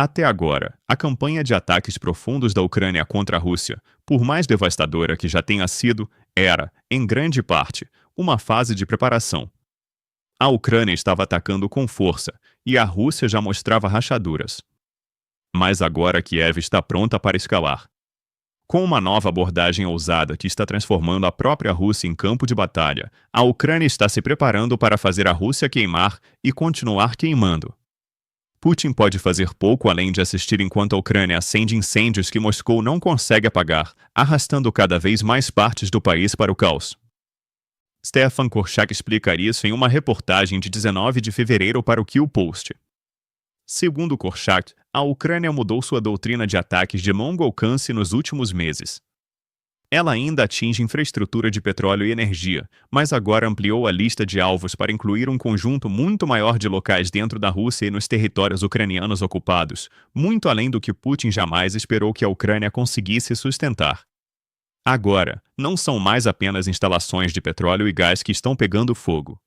Até agora, a campanha de ataques profundos da Ucrânia contra a Rússia, por mais devastadora que já tenha sido, era, em grande parte, uma fase de preparação. A Ucrânia estava atacando com força e a Rússia já mostrava rachaduras. Mas agora Kiev está pronta para escalar. Com uma nova abordagem ousada que está transformando a própria Rússia em campo de batalha, a Ucrânia está se preparando para fazer a Rússia queimar e continuar queimando. Putin pode fazer pouco além de assistir enquanto a Ucrânia acende incêndios que Moscou não consegue apagar, arrastando cada vez mais partes do país para o caos. Stefan Korchak explica isso em uma reportagem de 19 de fevereiro para o Kyiv Post. Segundo Korchak, a Ucrânia mudou sua doutrina de ataques de longo alcance nos últimos meses. Ela ainda atinge infraestrutura de petróleo e energia, mas agora ampliou a lista de alvos para incluir um conjunto muito maior de locais dentro da Rússia e nos territórios ucranianos ocupados, muito além do que Putin jamais esperou que a Ucrânia conseguisse sustentar. Agora, não são mais apenas instalações de petróleo e gás que estão pegando fogo.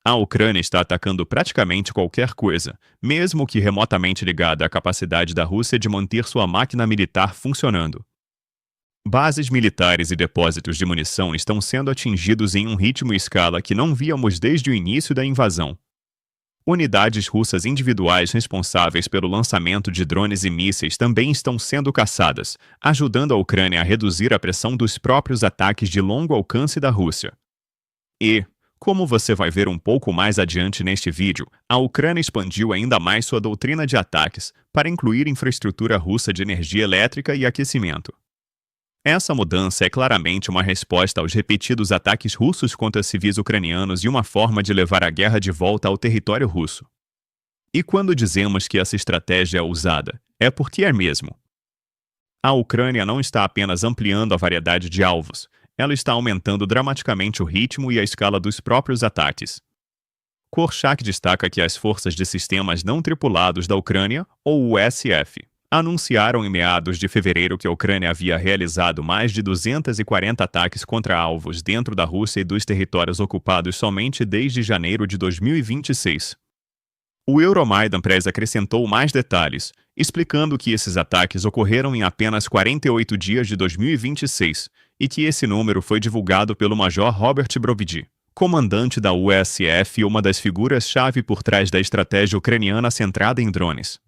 A Ucrânia está atacando praticamente qualquer coisa, mesmo que remotamente ligada à capacidade da Rússia de manter sua máquina militar funcionando. Bases militares e depósitos de munição estão sendo atingidos em um ritmo e escala que não víamos desde o início da invasão. Unidades russas individuais responsáveis pelo lançamento de drones e mísseis também estão sendo caçadas, ajudando a Ucrânia a reduzir a pressão dos próprios ataques de longo alcance da Rússia. E, como você vai ver um pouco mais adiante neste vídeo, a Ucrânia expandiu ainda mais sua doutrina de ataques para incluir infraestrutura russa de energia elétrica e aquecimento. Essa mudança é claramente uma resposta aos repetidos ataques russos contra civis ucranianos e uma forma de levar a guerra de volta ao território russo. E quando dizemos que essa estratégia é ousada, é porque é mesmo. A Ucrânia não está apenas ampliando a variedade de alvos, ela está aumentando dramaticamente o ritmo e a escala dos próprios ataques. Korchak destaca que as forças de sistemas não tripulados da Ucrânia, ou USF, anunciaram em meados de fevereiro que a Ucrânia havia realizado mais de 240 ataques contra alvos dentro da Rússia e dos territórios ocupados somente desde janeiro de 2026. O Euromaidan Press acrescentou mais detalhes, explicando que esses ataques ocorreram em apenas 48 dias de 2026 e que esse número foi divulgado pelo Major Robert Brovdi, comandante da USF e uma das figuras-chave por trás da estratégia ucraniana centrada em drones.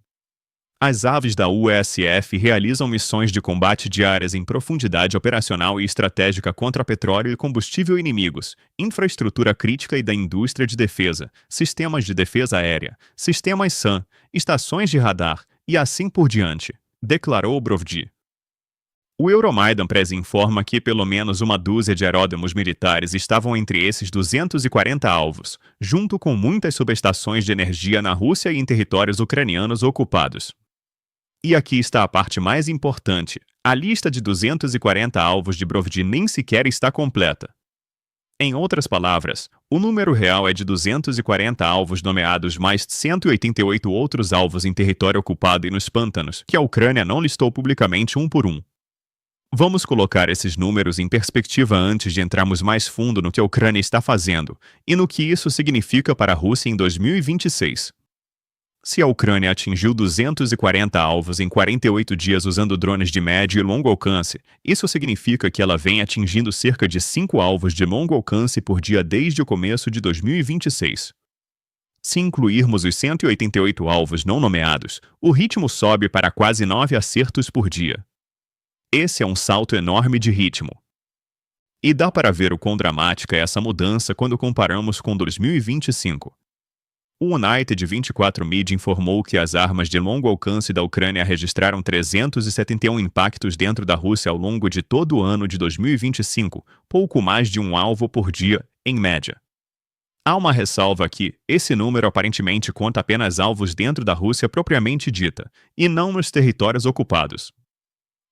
As aves da USF realizam missões de combate diárias em profundidade operacional e estratégica contra petróleo e combustível inimigos, infraestrutura crítica e da indústria de defesa, sistemas de defesa aérea, sistemas SAM, estações de radar e assim por diante, declarou Brovdi. O Euromaidan Press informa que pelo menos uma dúzia de aeródromos militares estavam entre esses 240 alvos, junto com muitas subestações de energia na Rússia e em territórios ucranianos ocupados. E aqui está a parte mais importante: a lista de 240 alvos de Brovdi nem sequer está completa. Em outras palavras, o número real é de 240 alvos nomeados mais 188 outros alvos em território ocupado e nos pântanos, que a Ucrânia não listou publicamente um por um. Vamos colocar esses números em perspectiva antes de entrarmos mais fundo no que a Ucrânia está fazendo e no que isso significa para a Rússia em 2026. Se a Ucrânia atingiu 240 alvos em 48 dias usando drones de médio e longo alcance, isso significa que ela vem atingindo cerca de 5 alvos de longo alcance por dia desde o começo de 2026. Se incluirmos os 188 alvos não nomeados, o ritmo sobe para quase 9 acertos por dia. Esse é um salto enorme de ritmo. E dá para ver o quão dramática é essa mudança quando comparamos com 2025. O United 24 Media informou que as armas de longo alcance da Ucrânia registraram 371 impactos dentro da Rússia ao longo de todo o ano de 2025, pouco mais de um alvo por dia, em média. Há uma ressalva aqui: esse número aparentemente conta apenas alvos dentro da Rússia propriamente dita, e não nos territórios ocupados.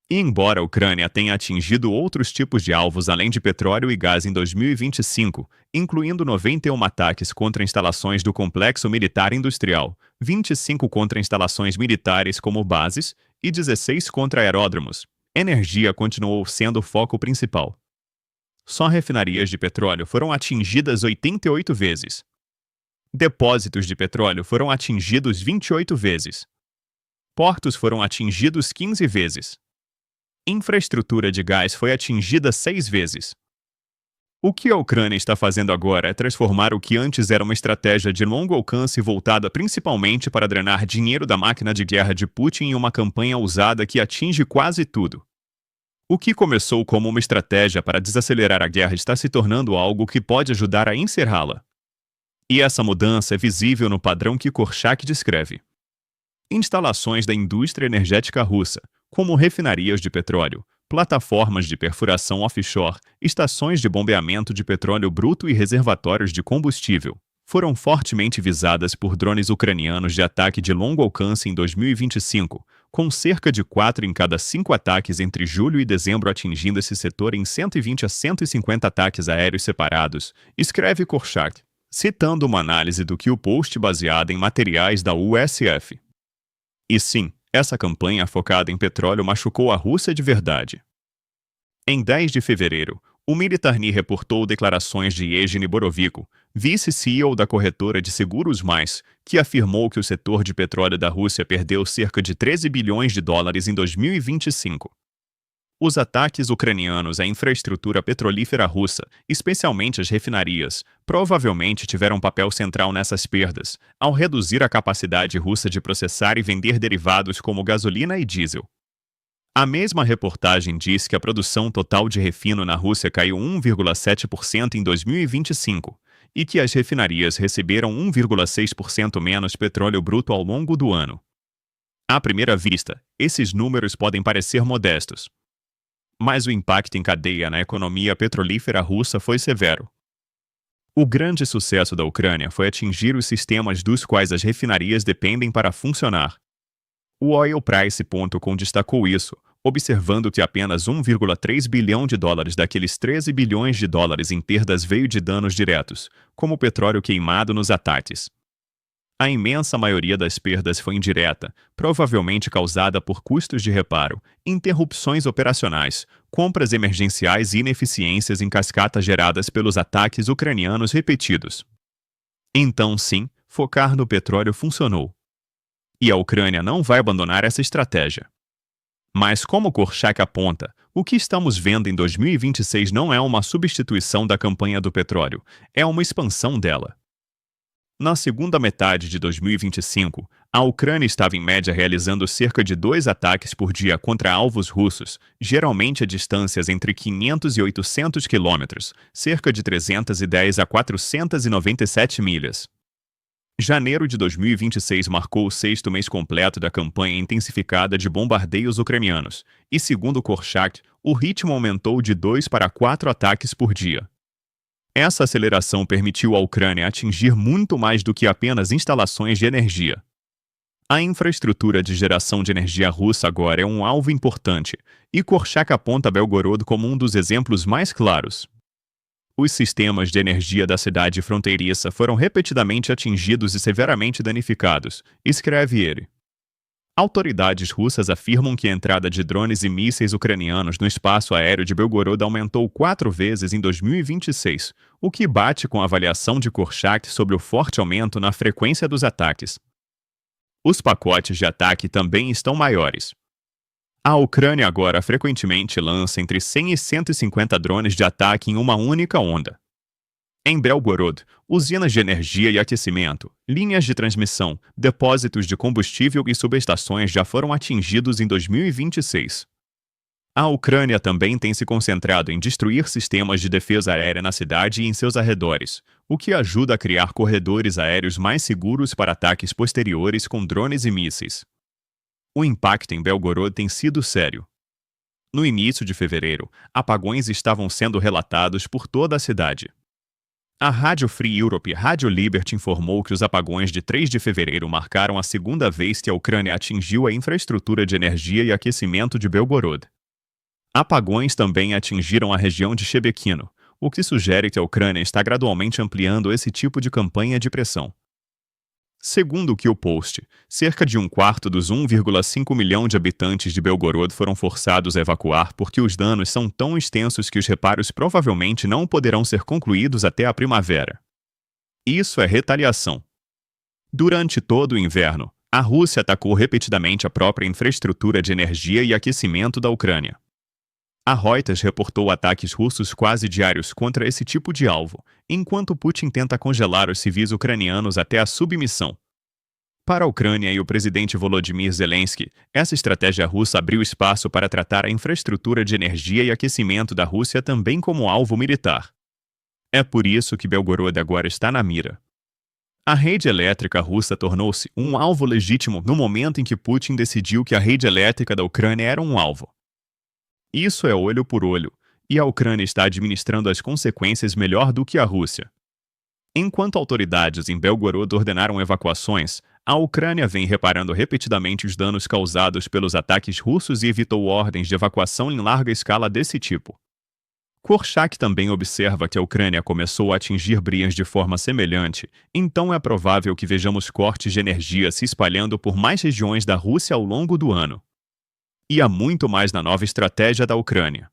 E embora a Ucrânia tenha atingido outros tipos de alvos além de petróleo e gás em 2025, incluindo 91 ataques contra instalações do complexo militar industrial, 25 contra instalações militares como bases e 16 contra aeródromos, energia continuou sendo o foco principal. Só refinarias de petróleo foram atingidas 88 vezes. Depósitos de petróleo foram atingidos 28 vezes. Portos foram atingidos 15 vezes. Infraestrutura de gás foi atingida 6 vezes. O que a Ucrânia está fazendo agora é transformar o que antes era uma estratégia de longo alcance voltada principalmente para drenar dinheiro da máquina de guerra de Putin em uma campanha ousada que atinge quase tudo. O que começou como uma estratégia para desacelerar a guerra está se tornando algo que pode ajudar a encerrá-la. E essa mudança é visível no padrão que Korchak descreve. Instalações da indústria energética russa, como refinarias de petróleo, plataformas de perfuração offshore, estações de bombeamento de petróleo bruto e reservatórios de combustível, foram fortemente visadas por drones ucranianos de ataque de longo alcance em 2025, com cerca de 4 em cada 5 ataques entre julho e dezembro atingindo esse setor em 120 a 150 ataques aéreos separados, escreve Korchak, citando uma análise do que o post baseada em materiais da USF. E sim, essa campanha focada em petróleo machucou a Rússia de verdade. Em 10 de fevereiro, o Militarny reportou declarações de Evgeny Borovico, vice-CEO da corretora de seguros Mais, que afirmou que o setor de petróleo da Rússia perdeu cerca de 13 bilhões de dólares em 2025. Os ataques ucranianos à infraestrutura petrolífera russa, especialmente as refinarias, provavelmente tiveram um papel central nessas perdas, ao reduzir a capacidade russa de processar e vender derivados como gasolina e diesel. A mesma reportagem diz que a produção total de refino na Rússia caiu 1,7% em 2025 e que as refinarias receberam 1,6% menos petróleo bruto ao longo do ano. À primeira vista, esses números podem parecer modestos. Mas o impacto em cadeia na economia petrolífera russa foi severo. O grande sucesso da Ucrânia foi atingir os sistemas dos quais as refinarias dependem para funcionar. O OilPrice.com destacou isso, observando que apenas 1,3 bilhão de dólares daqueles 13 bilhões de dólares em perdas veio de danos diretos, como o petróleo queimado nos ataques. A imensa maioria das perdas foi indireta, provavelmente causada por custos de reparo, interrupções operacionais, compras emergenciais e ineficiências em cascata geradas pelos ataques ucranianos repetidos. Então, sim, focar no petróleo funcionou. E a Ucrânia não vai abandonar essa estratégia. Mas, como Korchak aponta, o que estamos vendo em 2026 não é uma substituição da campanha do petróleo, é uma expansão dela. Na segunda metade de 2025, a Ucrânia estava em média realizando cerca de 2 ataques por dia contra alvos russos, geralmente a distâncias entre 500 e 800 quilômetros, cerca de 310 a 497 milhas. Janeiro de 2026 marcou o 6º mês completo da campanha intensificada de bombardeios ucranianos, e segundo Korchak, o ritmo aumentou de 2 para 4 ataques por dia. Essa aceleração permitiu à Ucrânia atingir muito mais do que apenas instalações de energia. A infraestrutura de geração de energia russa agora é um alvo importante, e Korchak aponta Belgorod como um dos exemplos mais claros. Os sistemas de energia da cidade fronteiriça foram repetidamente atingidos e severamente danificados, escreve ele. Autoridades russas afirmam que a entrada de drones e mísseis ucranianos no espaço aéreo de Belgorod aumentou 4 vezes em 2026, o que bate com a avaliação de Korchak sobre o forte aumento na frequência dos ataques. Os pacotes de ataque também estão maiores. A Ucrânia agora frequentemente lança entre 100 e 150 drones de ataque em uma única onda. Em Belgorod, usinas de energia e aquecimento, linhas de transmissão, depósitos de combustível e subestações já foram atingidos em 2026. A Ucrânia também tem se concentrado em destruir sistemas de defesa aérea na cidade e em seus arredores, o que ajuda a criar corredores aéreos mais seguros para ataques posteriores com drones e mísseis. O impacto em Belgorod tem sido sério. No início de fevereiro, apagões estavam sendo relatados por toda a cidade. A Rádio Free Europe e Rádio Liberty informou que os apagões de 3 de fevereiro marcaram a segunda vez que a Ucrânia atingiu a infraestrutura de energia e aquecimento de Belgorod. Apagões também atingiram a região de Shebekino, o que sugere que a Ucrânia está gradualmente ampliando esse tipo de campanha de pressão. Segundo o que o Post, cerca de 1/4 dos 1,5 milhão de habitantes de Belgorod foram forçados a evacuar porque os danos são tão extensos que os reparos provavelmente não poderão ser concluídos até a primavera. Isso é retaliação. Durante todo o inverno, A Rússia atacou repetidamente a própria infraestrutura de energia e aquecimento da Ucrânia. A Reuters reportou ataques russos quase diários contra esse tipo de alvo, enquanto Putin tenta congelar os civis ucranianos até a submissão. Para a Ucrânia e o presidente Volodymyr Zelensky, essa estratégia russa abriu espaço para tratar a infraestrutura de energia e aquecimento da Rússia também como alvo militar. É por isso que Belgorod agora está na mira. A rede elétrica russa tornou-se um alvo legítimo no momento em que Putin decidiu que a rede elétrica da Ucrânia era um alvo. Isso é olho por olho, e a Ucrânia está administrando as consequências melhor do que a Rússia. Enquanto autoridades em Belgorod ordenaram evacuações, a Ucrânia vem reparando repetidamente os danos causados pelos ataques russos e evitou ordens de evacuação em larga escala desse tipo. Korchak também observa que a Ucrânia começou a atingir brias de forma semelhante, então é provável que vejamos cortes de energia se espalhando por mais regiões da Rússia ao longo do ano. E há muito mais na nova estratégia da Ucrânia.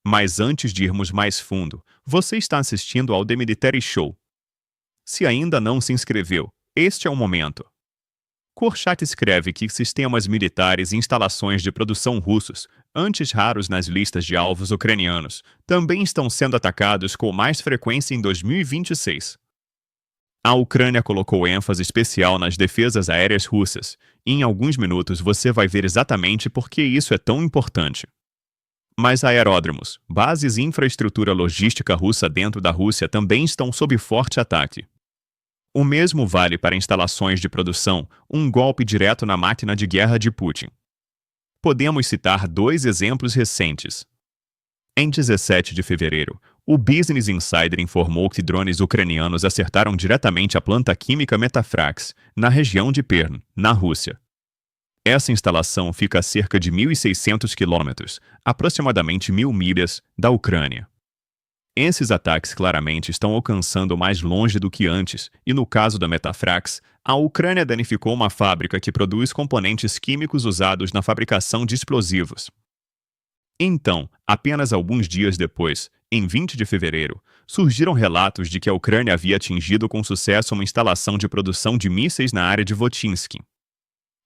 Mas antes de irmos mais fundo, você está assistindo ao The Military Show. Se ainda não se inscreveu, este é o momento. Korchak escreve que sistemas militares e instalações de produção russos, antes raros nas listas de alvos ucranianos, também estão sendo atacados com mais frequência em 2026. A Ucrânia colocou ênfase especial nas defesas aéreas russas, e em alguns minutos você vai ver exatamente por que isso é tão importante. Mas aeródromos, bases e infraestrutura logística russa dentro da Rússia também estão sob forte ataque. O mesmo vale para instalações de produção, um golpe direto na máquina de guerra de Putin. Podemos citar dois exemplos recentes. Em 17 de fevereiro, o Business Insider informou que drones ucranianos acertaram diretamente a planta química Metafrax, na região de Perm, na Rússia. Essa instalação fica a cerca de 1.600 quilômetros, aproximadamente 1.000 milhas, da Ucrânia. Esses ataques claramente estão alcançando mais longe do que antes, e no caso da Metafrax, a Ucrânia danificou uma fábrica que produz componentes químicos usados na fabricação de explosivos. Então, apenas alguns dias depois, em 20 de fevereiro, surgiram relatos de que a Ucrânia havia atingido com sucesso uma instalação de produção de mísseis na área de Votinsk.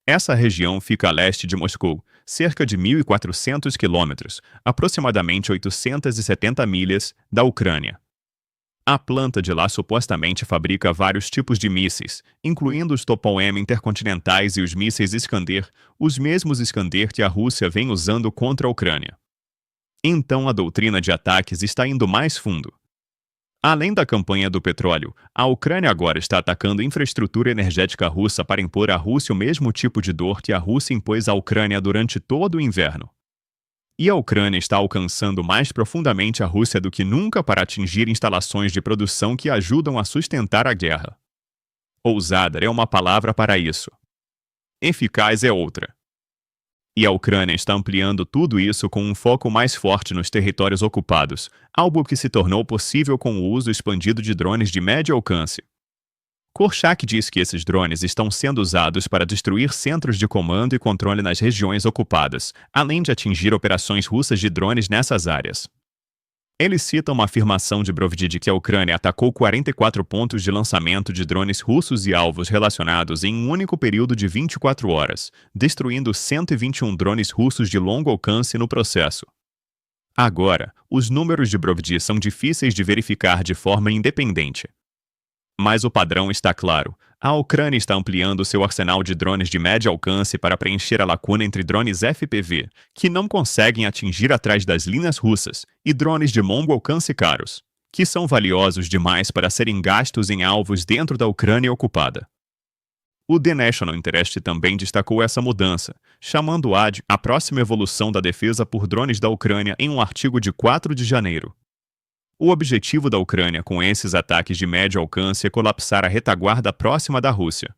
Essa região fica a leste de Moscou, cerca de 1.400 quilômetros, aproximadamente 870 milhas, da Ucrânia. A planta de lá supostamente fabrica vários tipos de mísseis, incluindo os Topol-M intercontinentais e os mísseis Iskander, os mesmos Iskander que a Rússia vem usando contra a Ucrânia. Então a doutrina de ataques está indo mais fundo. Além da campanha do petróleo, a Ucrânia agora está atacando a infraestrutura energética russa para impor à Rússia o mesmo tipo de dor que a Rússia impôs à Ucrânia durante todo o inverno. E a Ucrânia está alcançando mais profundamente a Rússia do que nunca para atingir instalações de produção que ajudam a sustentar a guerra. Ousada é uma palavra para isso. Eficaz é outra. E a Ucrânia está ampliando tudo isso com um foco mais forte nos territórios ocupados, algo que se tornou possível com o uso expandido de drones de médio alcance. Korchak diz que esses drones estão sendo usados para destruir centros de comando e controle nas regiões ocupadas, além de atingir operações russas de drones nessas áreas. Ele cita uma afirmação de Brovdi de que a Ucrânia atacou 44 pontos de lançamento de drones russos e alvos relacionados em um único período de 24 horas, destruindo 121 drones russos de longo alcance no processo. Agora, os números de Brovdi são difíceis de verificar de forma independente. Mas o padrão está claro. A Ucrânia está ampliando seu arsenal de drones de médio alcance para preencher a lacuna entre drones FPV, que não conseguem atingir atrás das linhas russas, e drones de longo alcance caros, que são valiosos demais para serem gastos em alvos dentro da Ucrânia ocupada. O The National Interest também destacou essa mudança, chamando a próxima evolução da defesa por drones da Ucrânia em um artigo de 4 de janeiro. O objetivo da Ucrânia com esses ataques de médio alcance é colapsar a retaguarda próxima da Rússia.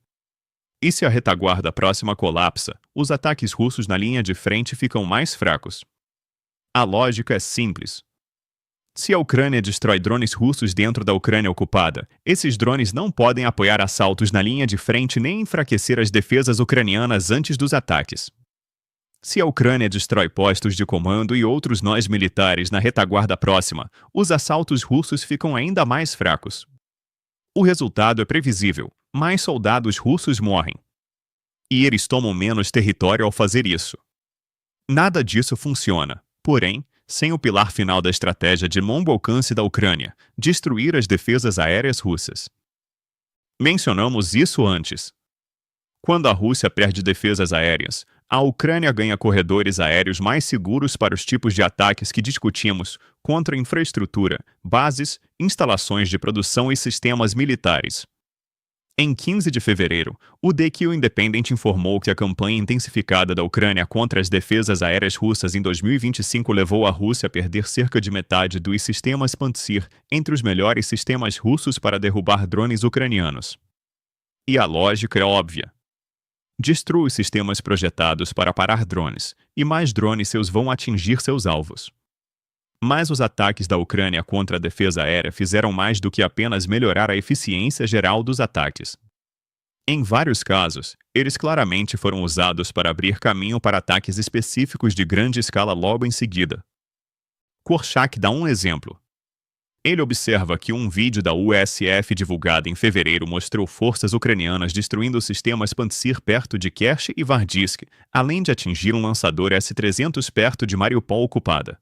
E se a retaguarda próxima colapsa, os ataques russos na linha de frente ficam mais fracos. A lógica é simples. Se a Ucrânia destrói drones russos dentro da Ucrânia ocupada, esses drones não podem apoiar assaltos na linha de frente nem enfraquecer as defesas ucranianas antes dos ataques. Se a Ucrânia destrói postos de comando e outros nós militares na retaguarda próxima, os assaltos russos ficam ainda mais fracos. O resultado é previsível: mais soldados russos morrem. E eles tomam menos território ao fazer isso. Nada disso funciona, porém, sem o pilar final da estratégia de longo alcance da Ucrânia, destruir as defesas aéreas russas. Mencionamos isso antes. Quando a Rússia perde defesas aéreas, a Ucrânia ganha corredores aéreos mais seguros para os tipos de ataques que discutimos contra infraestrutura, bases, instalações de produção e sistemas militares. Em 15 de fevereiro, o The Kyiv Independent informou que a campanha intensificada da Ucrânia contra as defesas aéreas russas em 2025 levou a Rússia a perder cerca de metade dos sistemas Pantsir, entre os melhores sistemas russos para derrubar drones ucranianos. E a lógica é óbvia. Destrua os sistemas projetados para parar drones, e mais drones seus vão atingir seus alvos. Mas os ataques da Ucrânia contra a defesa aérea fizeram mais do que apenas melhorar a eficiência geral dos ataques. Em vários casos, eles claramente foram usados para abrir caminho para ataques específicos de grande escala logo em seguida. Korchak dá um exemplo. Ele observa que um vídeo da USF divulgado em fevereiro mostrou forças ucranianas destruindo sistemas Pantsir perto de Kerch e Vardisk, além de atingir um lançador S-300 perto de Mariupol ocupada.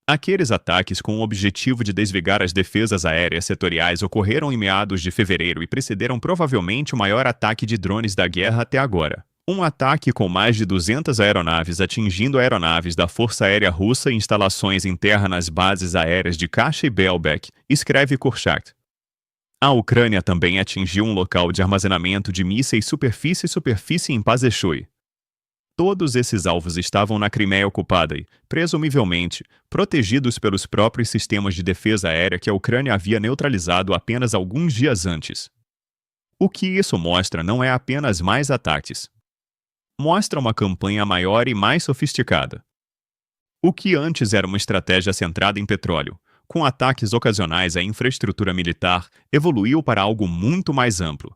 Aqueles ataques com o objetivo de desligar as defesas aéreas setoriais ocorreram em meados de fevereiro e precederam provavelmente o maior ataque de drones da guerra até agora. Um ataque com mais de 200 aeronaves atingindo aeronaves da Força Aérea Russa e instalações internas nas bases aéreas de Kasha e Belbek, escreve Korchak. A Ucrânia também atingiu um local de armazenamento de mísseis superfície em Pazeshui. Todos esses alvos estavam na Crimeia ocupada e, presumivelmente, protegidos pelos próprios sistemas de defesa aérea que a Ucrânia havia neutralizado apenas alguns dias antes. O que isso mostra não é apenas mais ataques. Mostra uma campanha maior e mais sofisticada. O que antes era uma estratégia centrada em petróleo, com ataques ocasionais à infraestrutura militar, evoluiu para algo muito mais amplo.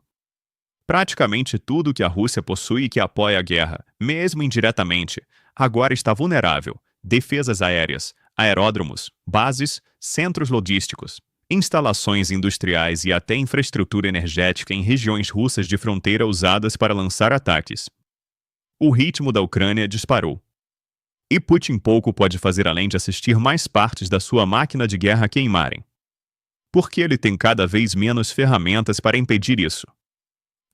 Praticamente tudo que a Rússia possui e que apoia a guerra, mesmo indiretamente, agora está vulnerável. Defesas aéreas, aeródromos, bases, centros logísticos, instalações industriais e até infraestrutura energética em regiões russas de fronteira usadas para lançar ataques. O ritmo da Ucrânia disparou. E Putin pouco pode fazer além de assistir mais partes da sua máquina de guerra queimarem. Porque ele tem cada vez menos ferramentas para impedir isso.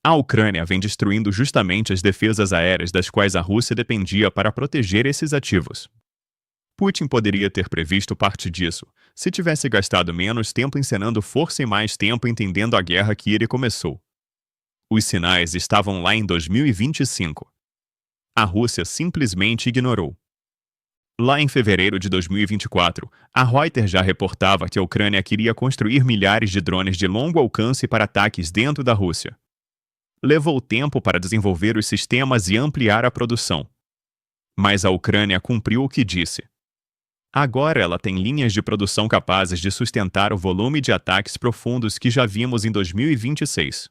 A Ucrânia vem destruindo justamente as defesas aéreas das quais a Rússia dependia para proteger esses ativos. Putin poderia ter previsto parte disso, se tivesse gastado menos tempo encenando força e mais tempo entendendo a guerra que ele começou. Os sinais estavam lá em 2025. A Rússia simplesmente ignorou. Lá em fevereiro de 2024, a Reuters já reportava que a Ucrânia queria construir milhares de drones de longo alcance para ataques dentro da Rússia. Levou tempo para desenvolver os sistemas e ampliar a produção. Mas a Ucrânia cumpriu o que disse. Agora ela tem linhas de produção capazes de sustentar o volume de ataques profundos que já vimos em 2026.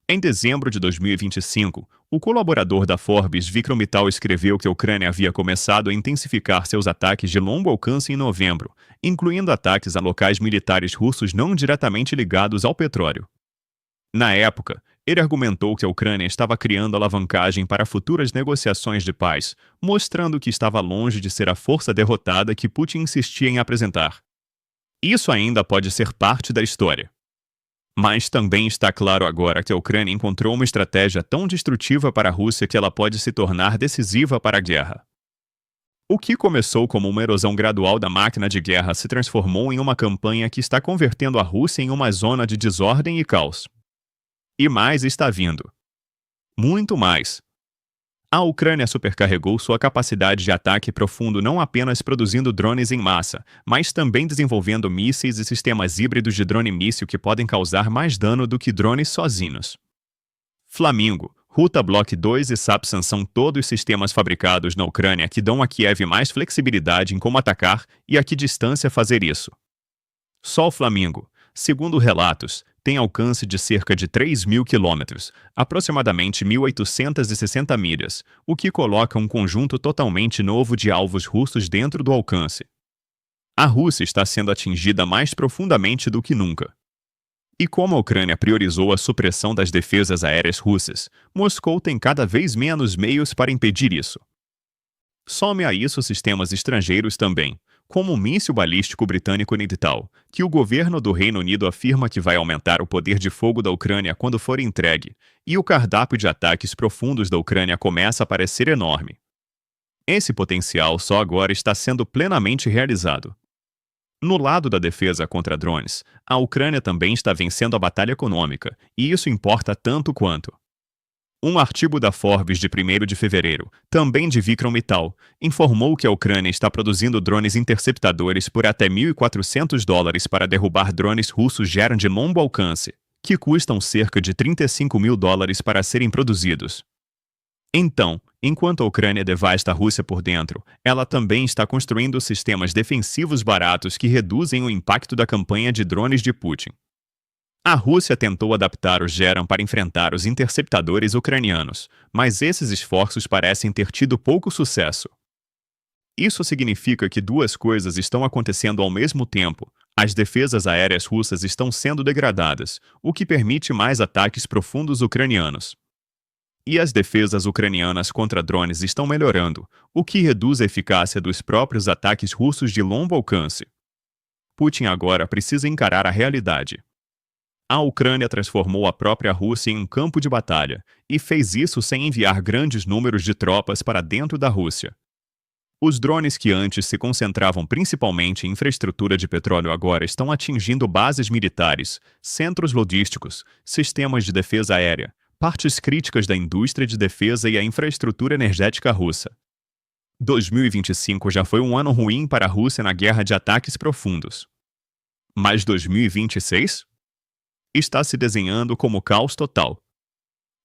Em dezembro de 2025, o colaborador da Forbes, Vikram Mittal, escreveu que a Ucrânia havia começado a intensificar seus ataques de longo alcance em novembro, incluindo ataques a locais militares russos não diretamente ligados ao petróleo. Na época, ele argumentou que a Ucrânia estava criando alavancagem para futuras negociações de paz, mostrando que estava longe de ser a força derrotada que Putin insistia em apresentar. Isso ainda pode ser parte da história. Mas também está claro agora que a Ucrânia encontrou uma estratégia tão destrutiva para a Rússia que ela pode se tornar decisiva para a guerra. O que começou como uma erosão gradual da máquina de guerra se transformou em uma campanha que está convertendo a Rússia em uma zona de desordem e caos. E mais está vindo. Muito mais. A Ucrânia supercarregou sua capacidade de ataque profundo não apenas produzindo drones em massa, mas também desenvolvendo mísseis e sistemas híbridos de drone-míssil que podem causar mais dano do que drones sozinhos. Flamingo, Ruta Block 2 e Sapsan são todos sistemas fabricados na Ucrânia que dão a Kiev mais flexibilidade em como atacar e a que distância fazer isso. Só o Flamingo, segundo relatos, tem alcance de cerca de 3.000 quilômetros, aproximadamente 1.860 milhas, o que coloca um conjunto totalmente novo de alvos russos dentro do alcance. A Rússia está sendo atingida mais profundamente do que nunca. E como a Ucrânia priorizou a supressão das defesas aéreas russas, Moscou tem cada vez menos meios para impedir isso. Some a isso sistemas estrangeiros também, como o míssil balístico britânico Nigtal, que o governo do Reino Unido afirma que vai aumentar o poder de fogo da Ucrânia quando for entregue, e o cardápio de ataques profundos da Ucrânia começa a parecer enorme. Esse potencial só agora está sendo plenamente realizado. No lado da defesa contra drones, a Ucrânia também está vencendo a batalha econômica, e isso importa tanto quanto. Um artigo da Forbes de 1º de fevereiro, também de Vikram Mittal, informou que a Ucrânia está produzindo drones interceptadores por até $1.400 para derrubar drones russos Germ de longo alcance, que custam cerca de $35.000 para serem produzidos. Então, enquanto a Ucrânia devasta a Rússia por dentro, ela também está construindo sistemas defensivos baratos que reduzem o impacto da campanha de drones de Putin. A Rússia tentou adaptar o Germ para enfrentar os interceptadores ucranianos, mas esses esforços parecem ter tido pouco sucesso. Isso significa que duas coisas estão acontecendo ao mesmo tempo. As defesas aéreas russas estão sendo degradadas, o que permite mais ataques profundos ucranianos. E as defesas ucranianas contra drones estão melhorando, o que reduz a eficácia dos próprios ataques russos de longo alcance. Putin agora precisa encarar a realidade. A Ucrânia transformou a própria Rússia em um campo de batalha, e fez isso sem enviar grandes números de tropas para dentro da Rússia. Os drones que antes se concentravam principalmente em infraestrutura de petróleo agora estão atingindo bases militares, centros logísticos, sistemas de defesa aérea, partes críticas da indústria de defesa e a infraestrutura energética russa. 2025 já foi um ano ruim para a Rússia na guerra de ataques profundos. Mas 2026? Está se desenhando como caos total.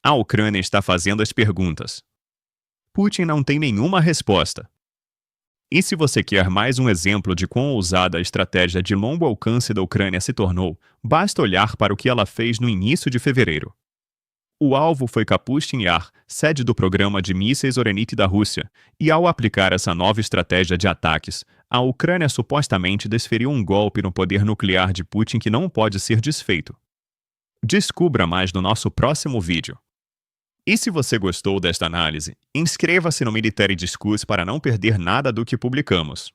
A Ucrânia está fazendo as perguntas. Putin não tem nenhuma resposta. E se você quer mais um exemplo de quão ousada a estratégia de longo alcance da Ucrânia se tornou, basta olhar para o que ela fez no início de fevereiro. O alvo foi Kapustin Yar, sede do programa de mísseis Orenit da Rússia, e ao aplicar essa nova estratégia de ataques, a Ucrânia supostamente desferiu um golpe no poder nuclear de Putin que não pode ser desfeito. Descubra mais no nosso próximo vídeo. E se você gostou desta análise, inscreva-se no Military Discuss para não perder nada do que publicamos.